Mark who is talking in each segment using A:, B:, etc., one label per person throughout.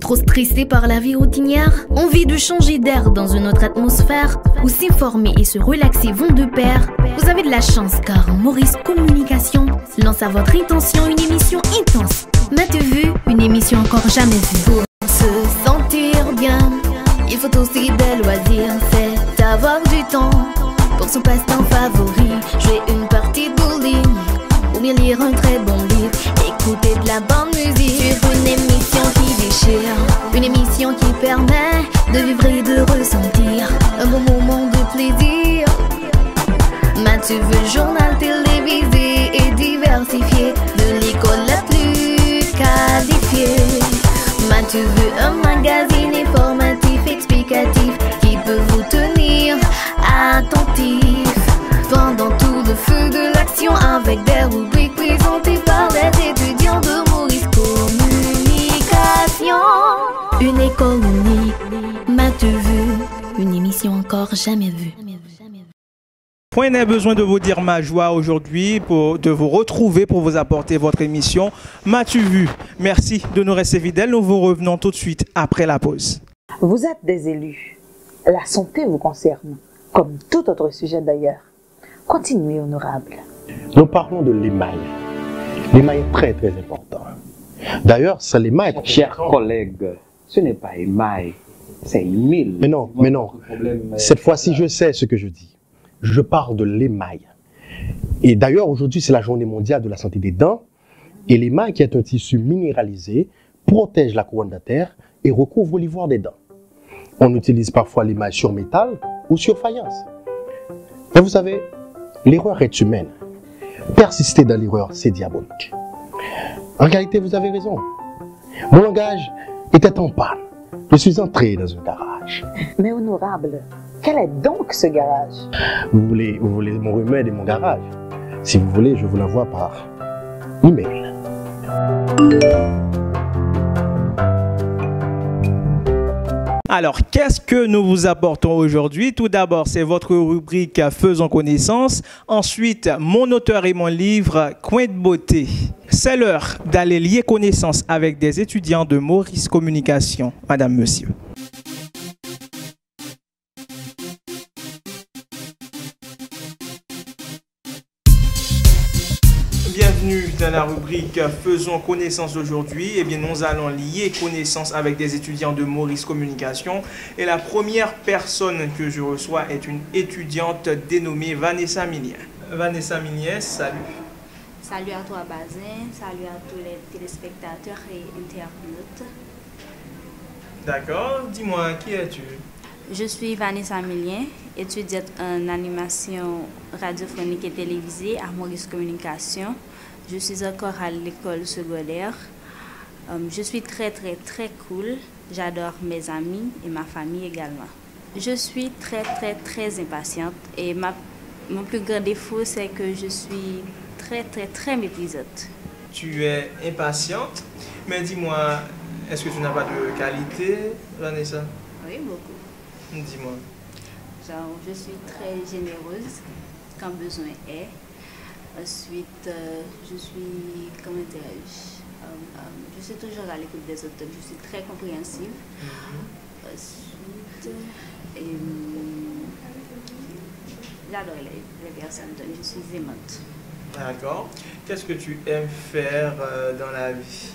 A: Trop stressé par la vie routinière? Envie de changer d'air dans une autre atmosphère? Où s'informer et se relaxer vont de pair? Vous avez de la chance car Maurice Communication lance à votre intention une émission intense. M'as-tu vu? Une émission encore jamais vue. Pour se sentir bien, il faut aussi des loisirs. C'est avoir du temps pour son passe-temps favori. Jouer une partie de bowling ou bien lire un très bon livre. Écouter de la bonne musique. Suivre une émission qui déchire. Une émission qui permet de vivre et de ressentir un bon moment de plaisir. M'as-tu vu? Journal télévisé et diversifié, de l'école la plus qualifiée. M'as-tu vu? Un magazine informatif, explicatif, qui peut vous tenir attentif pendant tout le feu de l'action, avec des rubriques présentées par les étudiants de Maurice Communication. Une école unique, m'as-tu vu? Une émission encore jamais vue.
B: Point n'est besoin de vous dire ma joie aujourd'hui de vous retrouver pour vous apporter votre émission M'as-tu vu? Merci de nous rester fidèles. Nous vous revenons tout de suite après la pause.
C: Vous êtes des élus. La santé vous concerne, comme tout autre sujet d'ailleurs. Continuez, honorable.
D: Nous parlons de l'émail. L'émail est très très important. D'ailleurs, c'est l'émail.
E: Chers collègues, ce n'est pas émail, c'est émile.
D: Mais non. Cette fois-ci, je sais ce que je dis. Je parle de l'émail. Et d'ailleurs, aujourd'hui, c'est la journée mondiale de la santé des dents. Et l'émail, qui est un tissu minéralisé, protège la couronne dentaire et recouvre l'ivoire des dents. On utilise parfois l'émail sur métal ou sur faïence. Mais vous savez, l'erreur est humaine. Persister dans l'erreur, c'est diabolique. En réalité, vous avez raison. Mon langage était en panne. Je suis entré dans un garage.
C: Mais honorable, quel est donc ce garage?
D: Vous voulez mon remède et mon garage? Si vous voulez, je vous l'envoie par email.
B: Alors, qu'est-ce que nous vous apportons aujourd'hui? Tout d'abord, c'est votre rubrique Faisons connaissance. Ensuite, mon auteur et mon livre Coin de beauté. C'est l'heure d'aller lier connaissance avec des étudiants de Maurice Communication. Madame, monsieur. Bienvenue dans la rubrique Faisons connaissance aujourd'hui. Eh bien, nous allons lier connaissance avec des étudiants de Maurice Communication. Et la première personne que je reçois est une étudiante dénommée Vanessa Milien. Vanessa Milien, salut.
F: Salut à toi, Bazin. Salut à tous les téléspectateurs et internautes.
B: D'accord. Dis-moi, qui es-tu?
F: Je suis Vanessa Milien, étudiante en animation radiophonique et télévisée à Maurice Communication. Je suis encore à l'école secondaire. Je suis très cool. J'adore mes amis et ma famille également. Je suis très impatiente et mon plus grand défaut, c'est que je suis très méprisante. Tu es impatiente, mais dis-moi, est-ce que tu n'as pas de qualité, Vanessa? Oui, beaucoup. Dis-moi. Genre, je suis très généreuse quand besoin est. Ensuite, je suis, comment dirais-je, je suis toujours à l'écoute des autres, je suis très compréhensive. Ensuite, j'adore les personnes, donc je suis aimante. D'accord. Qu'est-ce que tu aimes faire dans la vie?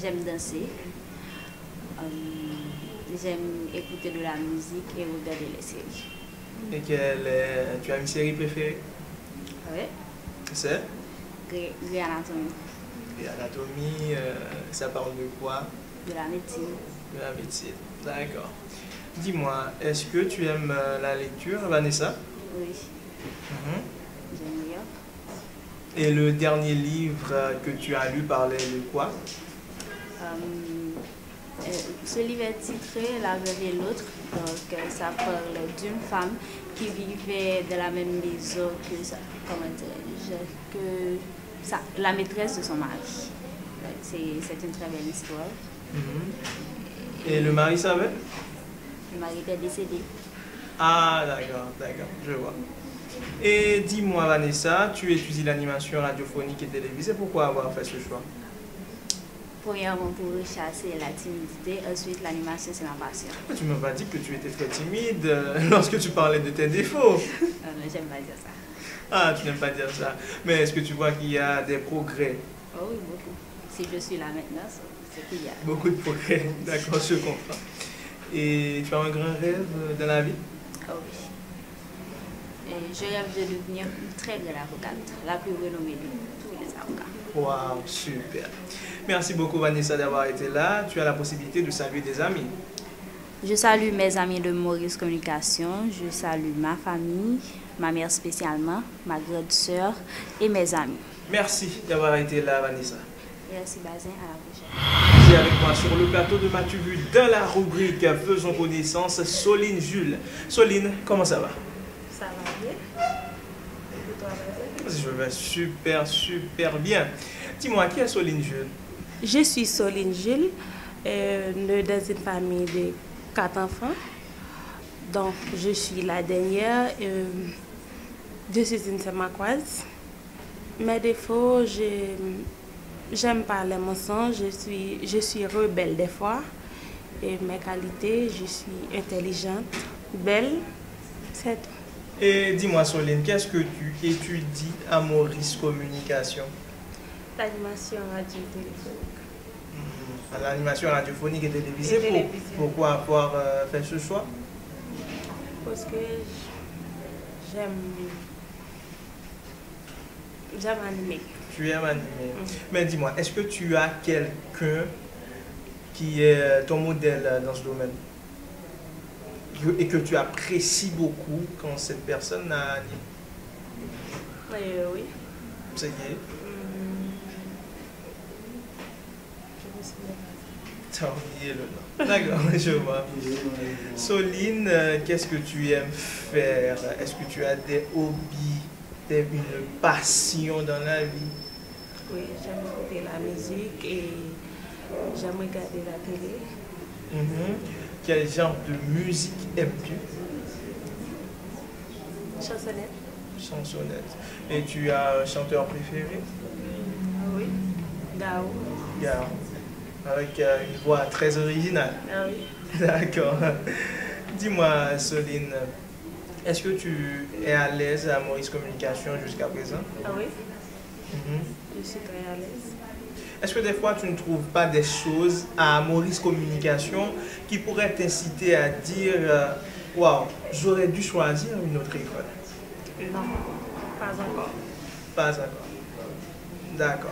F: J'aime danser. J'aime écouter de la musique et regarder les séries. Et tu as une série préférée? Oui. C'est Grey's Anatomy. Grey's Anatomy, ça parle de quoi? De la médecine. De la médecine, d'accord. Dis-moi, est-ce que tu aimes la lecture, Vanessa? Oui. J'aime lire. Et le dernier livre que tu as lu parlait de quoi? Ce livre est titré La veuve et l'autre. Donc, ça parle d'une femme qui vivait dans la même maison que la maîtresse de son mari. C'est une très belle histoire. Et le mari savait? Le mari était décédé. Ah, d'accord, je vois. Et dis-moi, Vanessa, tu étudies l'animation radiophonique et télévisée. Pourquoi avoir fait ce choix? Premièrement, pour rechasser la timidité. Ensuite, l'animation, c'est ma passion.
B: Tu ne m'as pas dit que tu étais très timide lorsque tu parlais de tes défauts.
F: Non, j'aime pas dire ça.
B: Ah, tu n'aimes pas dire ça. Mais est-ce que tu vois qu'il y a des progrès?
F: Oh oui, beaucoup. Si je suis là maintenant, c'est qu'il y a.
B: Beaucoup de progrès, d'accord, je comprends. Et tu as un grand rêve dans la vie?
F: Oh oui. Et je rêve de devenir une très grande avocate, la plus renommée de tous les avocats.
B: Waouh, super. Merci beaucoup Vanessa d'avoir été là. Tu as la possibilité de saluer des amis.
F: Je salue mes amis de Maurice Communication, je salue ma famille, ma mère spécialement, ma grande sœur et mes amis.
B: Merci d'avoir été là Vanessa.
F: Merci Bazin, à la prochaine.
B: J'ai avec moi sur le plateau de M'as-tu vu dans la rubrique Faisons connaissance, Soline Jules. Soline, comment ça va?
G: Ça va bien. Et toi, Bazin?
B: Je vais super bien. Dis-moi, qui est Soline Jules?
G: Je suis Soline Jules, née dans une famille de 4 enfants. Donc, je suis la dernière. Je suis une Samaquoise. Mes défauts, j'aime parler mensonge, je suis rebelle des fois. Et mes qualités, je suis intelligente, belle, c'est tout.
B: Et dis-moi Soline, qu'est-ce que tu étudies à Maurice Communication?
G: L'animation radio-téléphonique.
B: À l'animation radiophonique et télévisée. Pourquoi avoir fait ce choix?
G: Parce que j'aime animer.
B: Tu aimes animer. Mais dis-moi, est-ce que tu as quelqu'un qui est ton modèle dans ce domaine et que tu apprécies beaucoup quand cette personne a animé?
G: Oui.
B: C'est qui? Tu as oublié le nom. D'accord, je vois. Soline, qu'est-ce que tu aimes faire? Est-ce que tu as des hobbies, une passion dans la vie?
G: Oui, j'aime écouter la musique et j'aime regarder la télé.
B: Quel genre de musique aimes-tu?
G: Chansonnette.
B: Chansonnette. Et tu as un chanteur préféré?
G: Oui, Gao.
B: Gao. Avec une voix très originale.
G: Ah oui.
B: D'accord. Dis-moi, Soline, est-ce que tu es à l'aise à Maurice Communication jusqu'à présent?
G: Ah oui. Je suis très à l'aise.
B: Est-ce que des fois tu ne trouves pas des choses à Maurice Communication qui pourraient t'inciter à dire waouh, j'aurais dû choisir une autre école?
G: Non, pas encore.
B: Pas encore. D'accord.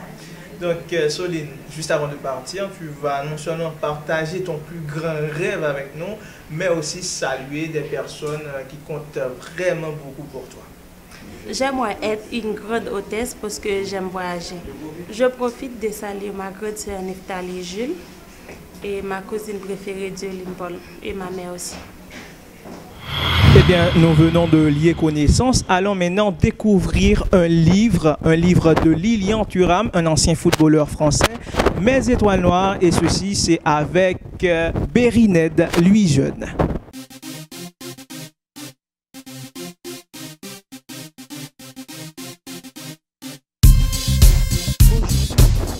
B: Donc, Soline, juste avant de partir, tu vas non seulement partager ton plus grand rêve avec nous, mais aussi saluer des personnes qui comptent vraiment beaucoup pour toi.
G: J'aimerais être une grande hôtesse parce que j'aime voyager. Je profite de saluer ma grande sœur Neftali Jules et ma cousine préférée Dioline Paul et ma mère aussi.
B: Eh bien, nous venons de lier connaissance. Allons maintenant découvrir un livre de Lilian Thuram, un ancien footballeur français, Mes étoiles noires, et ceci c'est avec Bérined, lui jeune.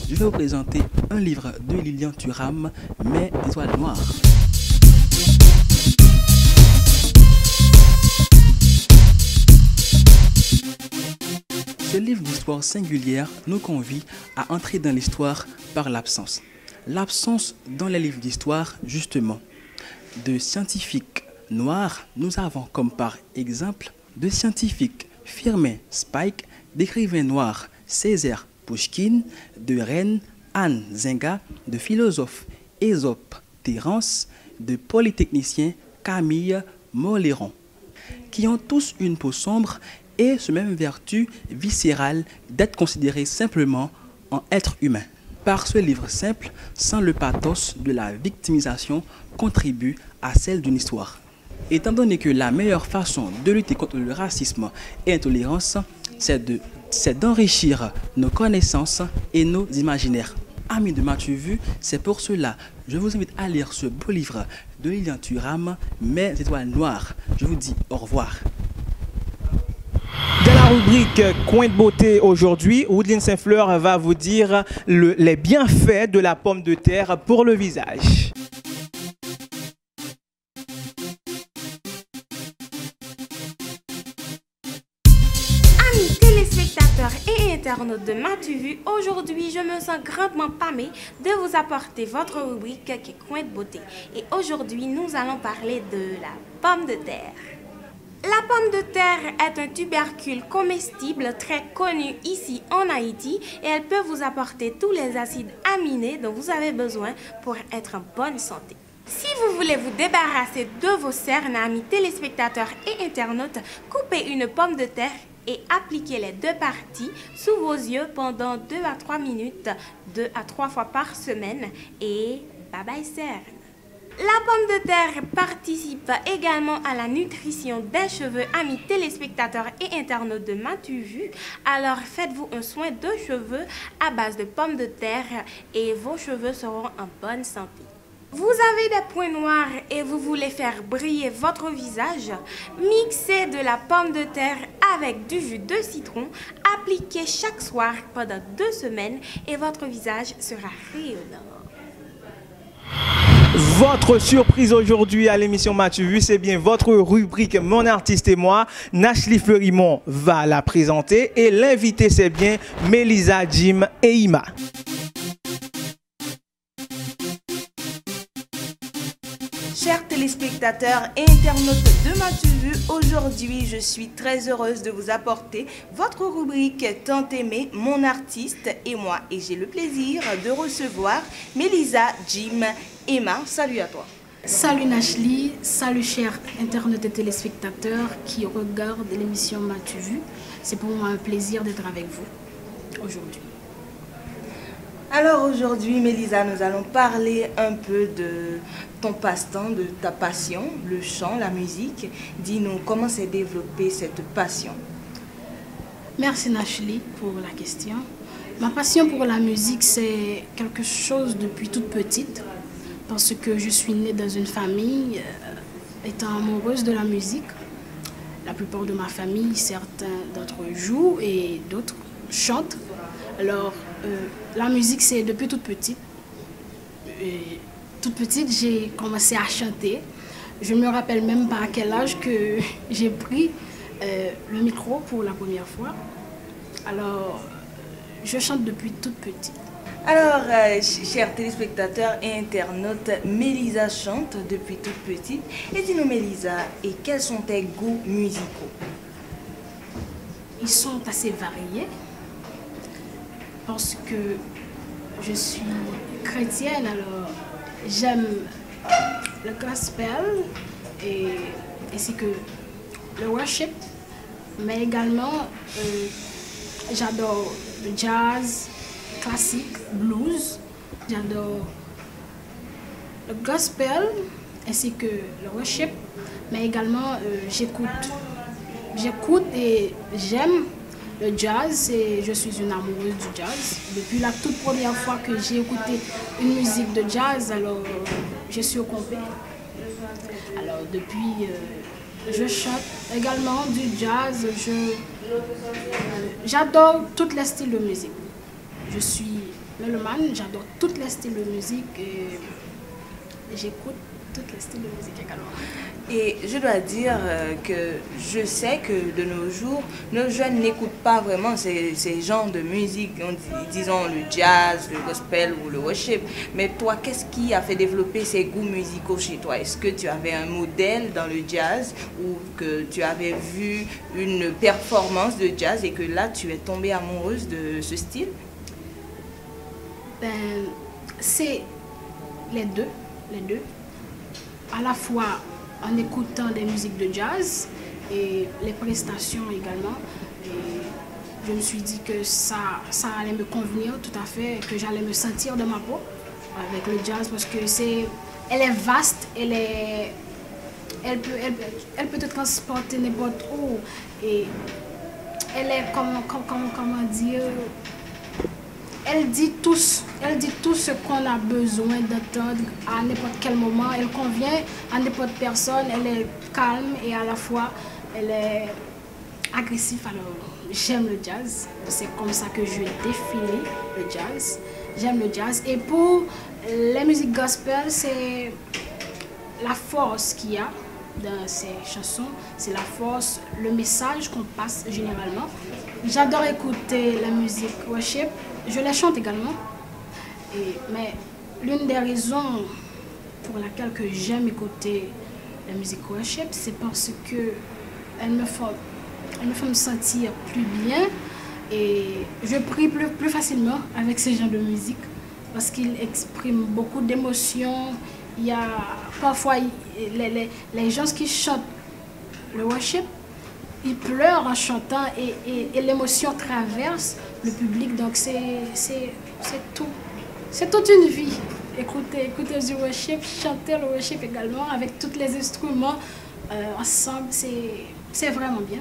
H: Je vais vous présenter un livre de Lilian Thuram, Mes étoiles noires. Ce livre d'histoire singulière nous convie à entrer dans l'histoire par l'absence. L'absence dans les livres d'histoire, justement. De scientifiques noirs, nous avons comme par exemple de scientifiques Firmin Spike, d'écrivains noirs Césaire Pouchkine, de reine Anne Zinga, de philosophes Ésope Terence, de polytechniciens Camille Moléron, qui ont tous une peau sombre et ce même vertu viscérale d'être considérés simplement en êtres humains. Par ce livre simple, sans le pathos de la victimisation, contribue à celle d'une histoire. Étant donné que la meilleure façon de lutter contre le racisme et l'intolérance, c'est d'enrichir nos connaissances et nos imaginaires. Amis de M'as-tu vu, c'est pour cela que je vous invite à lire ce beau livre de Lilian Thuram, Mes étoiles noires. Je vous dis au revoir.
B: De la rubrique Coin de beauté aujourd'hui, Woodline Saint-Fleur va vous dire les bienfaits de la pomme de terre pour le visage.
G: Amis téléspectateurs et internautes de MatuVu, aujourd'hui je me sens grandement pâmée de vous apporter votre rubrique qui est Coin de beauté. Et aujourd'hui nous allons parler de la pomme de terre. La pomme de terre est un tubercule comestible très connu ici en Haïti et elle peut vous apporter tous les acides aminés dont vous avez besoin pour être en bonne santé. Si vous voulez vous débarrasser de vos cernes, amis téléspectateurs et internautes, coupez une pomme de terre et appliquez les deux parties sous vos yeux pendant 2 à 3 minutes, 2 à 3 fois par semaine et bye bye cernes. La pomme de terre participe également à la nutrition des cheveux, amis téléspectateurs et internautes de MatuVu. Alors faites-vous un soin de cheveux à base de pommes de terre et vos cheveux seront en bonne santé. Vous avez des points noirs et vous voulez faire briller votre visage? Mixez de la pomme de terre avec du jus de citron, appliquez chaque soir pendant 2 semaines et votre visage sera rayonnant.
B: Votre surprise aujourd'hui à l'émission MatuVu, c'est bien votre rubrique Mon artiste et moi. Nachli Fleurimont va la présenter et l'invité, c'est bien Melisa, Jim et Ima.
I: Chers téléspectateurs et internautes de MatuVu, aujourd'hui je suis très heureuse de vous apporter votre rubrique tant aimée, Mon artiste et moi. Et j'ai le plaisir de recevoir Melisa, Jim, Emma. Salut à toi.
J: Salut Nachli, salut chers internautes et téléspectateurs qui regardent l'émission MatuVu. C'est pour moi un plaisir d'être avec vous aujourd'hui.
I: Alors aujourd'hui, Melisa, nous allons parler un peu de ton passe-temps, de ta passion, le chant, la musique. Dis-nous, comment s'est développée cette passion?
J: Merci Nachli pour la question. Ma passion pour la musique, c'est quelque chose depuis toute petite, parce que je suis née dans une famille étant amoureuse de la musique. La plupart de ma famille, certains d'entre eux jouent et d'autres chantent. Alors, la musique, c'est depuis toute petite. Et toute petite, j'ai commencé à chanter. Je ne me rappelle même pas à quel âge que j'ai pris le micro pour la première fois. Alors, je chante depuis toute petite.
I: Alors, chers téléspectateurs et internautes, Melisa chante depuis toute petite. Et dis-nous, Melisa, et quels sont tes goûts musicaux?
J: Ils sont assez variés. Parce que je suis chrétienne, alors j'aime le gospel et ainsi que le worship, mais également j'adore le jazz, classique, blues, j'adore le gospel ainsi que le worship, mais également j'écoute et j'aime le jazz, et je suis une amoureuse du jazz. Depuis la toute première fois que j'ai écouté une musique de jazz, alors je suis au complet. Alors depuis, je chante également du jazz. J'adore tous les styles de musique. Je suis mélomane, j'adore tous les styles de musique et j'écoute tous les styles de musique également.
I: Et je dois dire que je sais que de nos jours, nos jeunes n'écoutent pas vraiment ces genres de musique, disons le jazz, le gospel ou le worship. Mais toi, qu'est-ce qui a fait développer ces goûts musicaux chez toi? Est-ce que tu avais un modèle dans le jazz ou que tu avais vu une performance de jazz et que là, tu es tombée amoureuse de ce style?
J: Ben, c'est les deux. À la fois en écoutant des musiques de jazz et les prestations également. Et je me suis dit que ça allait me convenir tout à fait, que j'allais me sentir de ma peau avec le jazz parce que elle est vaste, elle peut te transporter n'importe où et elle est comment dire. Elle dit tout ce qu'on a besoin d'entendre à n'importe quel moment. Elle convient à n'importe personne. Elle est calme et à la fois elle est agressive. Alors j'aime le jazz. C'est comme ça que je définis le jazz. J'aime le jazz. Et pour les musiques gospel, c'est la force qu'il y a dans ces chansons. C'est la force, le message qu'on passe généralement. J'adore écouter la musique worship. Je la chante également. Mais l'une des raisons pour laquelle que j'aime écouter la musique worship, c'est parce que elle me fait me sentir plus bien et je prie plus facilement avec ce genre de musique parce qu'il exprime beaucoup d'émotions. Il y a parfois les gens qui chantent le worship, ils pleurent en chantant et l'émotion traverse le public. Donc c'est tout. C'est toute une vie. Écouter du worship, chanter le worship également avec tous les instruments ensemble, c'est vraiment bien.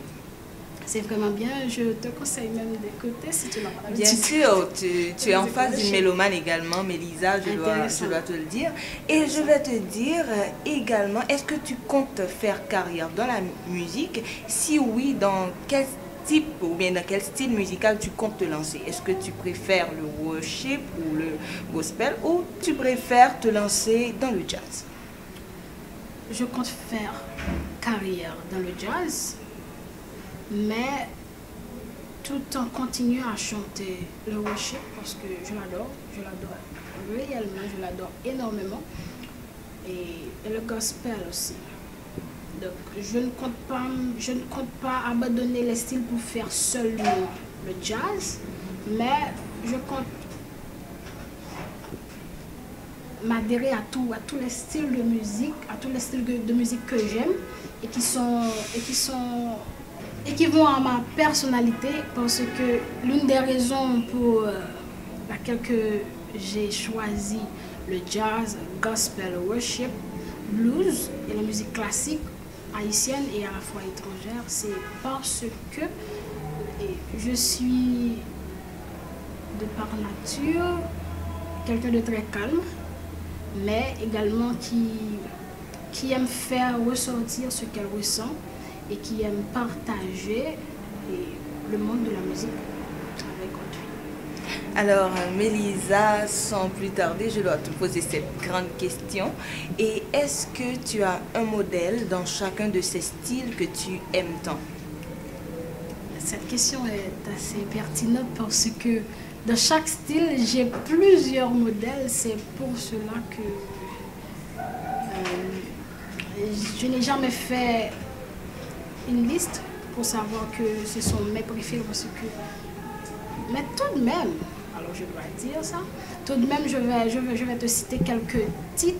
J: C'est vraiment bien. Je te conseille même d'écouter si tu l'as pas.
I: Bien sûr, tu es en face d'une mélomane également, Mélisa, je dois te le dire. Et je vais te dire également, est-ce que tu comptes faire carrière dans la musique? Si oui, dans quel type ou bien dans quel style musical tu comptes te lancer? Est-ce que tu préfères le worship ou le gospel ou tu préfères te lancer dans le jazz?
J: Je compte faire carrière dans le jazz, mais tout en continuant à chanter le worship parce que je l'adore réellement, je l'adore énormément et le gospel aussi. Donc je ne compte pas abandonner les styles pour faire seulement le jazz, mais je compte m'adhérer à tous les styles de musique, à tous les styles de musique que j'aime et qui vont à ma personnalité parce que l'une des raisons pour laquelle j'ai choisi le jazz, gospel, worship, blues et la musique classique haïtienne et à la fois étrangère, c'est parce que je suis de par nature quelqu'un de très calme, mais également qui aime faire ressortir ce qu'elle ressent et qui aime partager le monde de la musique avec autrui.
I: Alors, Mélisa, sans plus tarder, je dois te poser cette grande question. Et est-ce que tu as un modèle dans chacun de ces styles que tu aimes tant?
J: Cette question est assez pertinente parce que dans chaque style, j'ai plusieurs modèles. C'est pour cela que je n'ai jamais fait une liste pour savoir que ce sont mes préférés parce que... Mais tout de même, alors je dois dire ça, tout de même je vais te citer quelques titres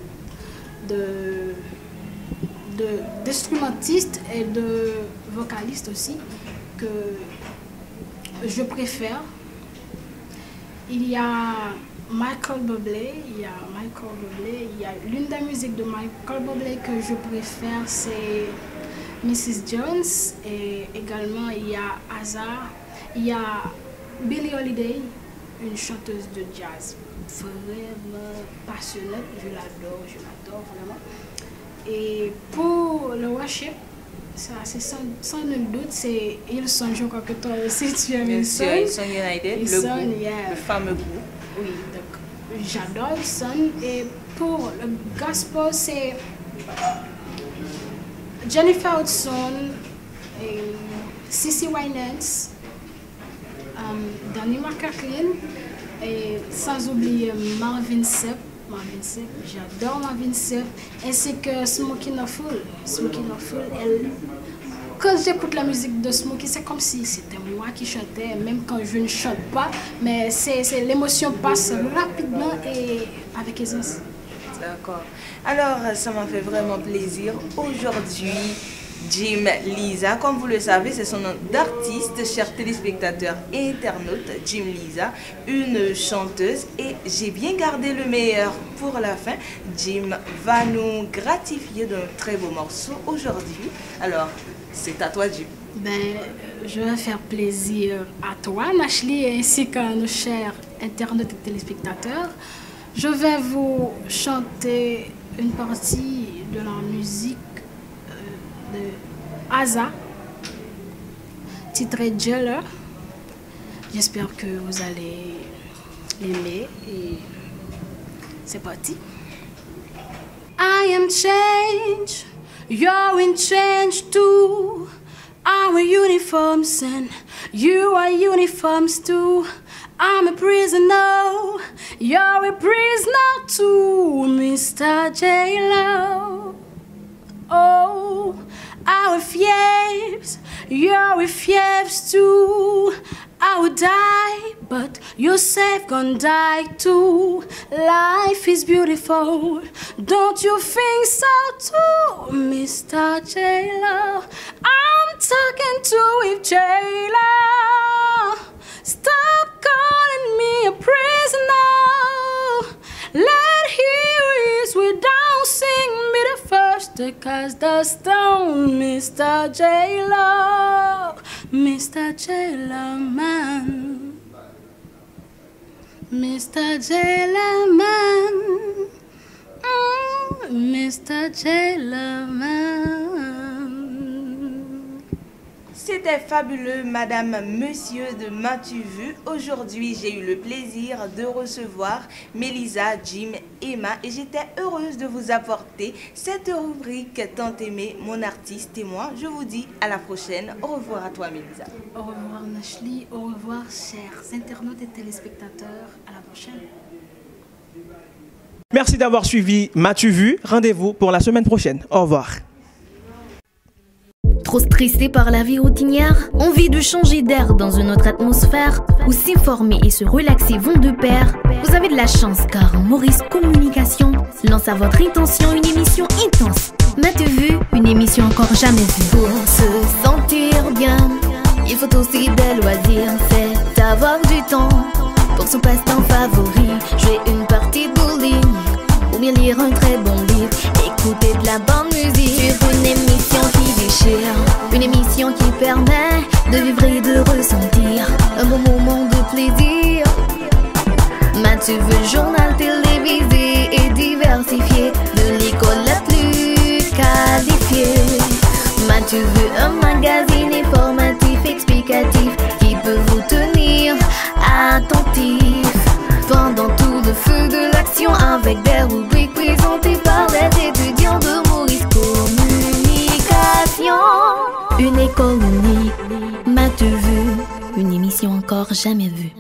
J: d'instrumentistes et de vocalistes aussi que je préfère. Il y a Michael Bublé, il y a l'une des musiques de Michael Bublé que je préfère, c'est Mrs. Jones, et également il y a Hazard, il y a Billie Holiday, une chanteuse de jazz vraiment passionnante, je l'adore vraiment. Et pour le worship, ça c'est sans nul doute, c'est Hillsong, je crois que toi aussi tu aimes Hillsong.
I: Hillsong United, le fameux groupe.
J: Oui, donc j'adore Hillsong. Et pour le gospel, c'est Jennifer Hudson, CeCe Winans, Donny McClurkin, et sans oublier Marvin Sapp, j'adore Marvin Sapp, ainsi que Smokey No Fool. Quand j'écoute la musique de Smokey, c'est comme si c'était moi qui chantais, même quand je ne chante pas, mais l'émotion passe rapidement et avec aisance.
I: D'accord. Alors, ça m'a fait vraiment plaisir. Aujourd'hui, Jim Lisa, comme vous le savez, c'est son nom d'artiste, chers téléspectateurs et internautes. Jim Lisa, une chanteuse, et j'ai bien gardé le meilleur pour la fin. Jim va nous gratifier d'un très beau morceau aujourd'hui. Alors, c'est à toi, Jim.
J: Je vais faire plaisir à toi, Nashley, ainsi qu'à nos chers internautes et téléspectateurs. Je vais vous chanter une partie de la musique de Hazard, titre est Jailer. J'espère que vous allez l'aimer et c'est parti. I am change, you're in change too. Our uniforms and you are uniforms too. I'm a prisoner, you're a prisoner too, Mr. J-Lo. Oh, our fiefs, you're fiefs too. I would die, but you're safe, gonna die too. Life is beautiful, don't you think so too, Mr. J-Lo? I'm talking to with J-Lo. Stop calling me a prisoner. Let here is without sing me the first to cast the stone, Mr. J-Lo. Mr. J-Lo man, Mr. J-Lo man, Mr. J-Lo man.
I: C'était fabuleux, madame, monsieur de M'as-tu vu? Aujourd'hui, j'ai eu le plaisir de recevoir Mélisa, Jim, Emma et j'étais heureuse de vous apporter cette rubrique tant aimée, mon artiste et moi. Je vous dis à la prochaine. Au revoir à toi, Mélisa.
J: Au revoir, Nashli. Au revoir, chers internautes et téléspectateurs. À la prochaine.
B: Merci d'avoir suivi M'as-tu vu? Rendez-vous pour la semaine prochaine. Au revoir.
A: Trop stressé par la vie routinière? Envie de changer d'air dans une autre atmosphère? Où s'informer et se relaxer vont de pair? Vous avez de la chance car Maurice Communication lance à votre intention une émission intense. M'as-tu vu? Une émission encore jamais vue. Pour se sentir bien, il faut aussi des loisirs. C'est avoir du temps pour son passe-temps favori. Jouer une partie de bowling ou bien lire un très bon livre. Écouter de la bonne musique sur une émission qui déchire. Une émission qui permet de vivre et de ressentir un bon moment de plaisir. M'as-tu vu? Journal télévisé et diversifié, de l'école la plus qualifiée. M'as-tu vu? Un magazine informatif, explicatif, qui peut vous tenir attentif pendant tout le feu de l'action, avec des rubriques présentées par les étudiants de Maurice Communication. Une école unique, M'as-tu vu? Une émission encore jamais vue.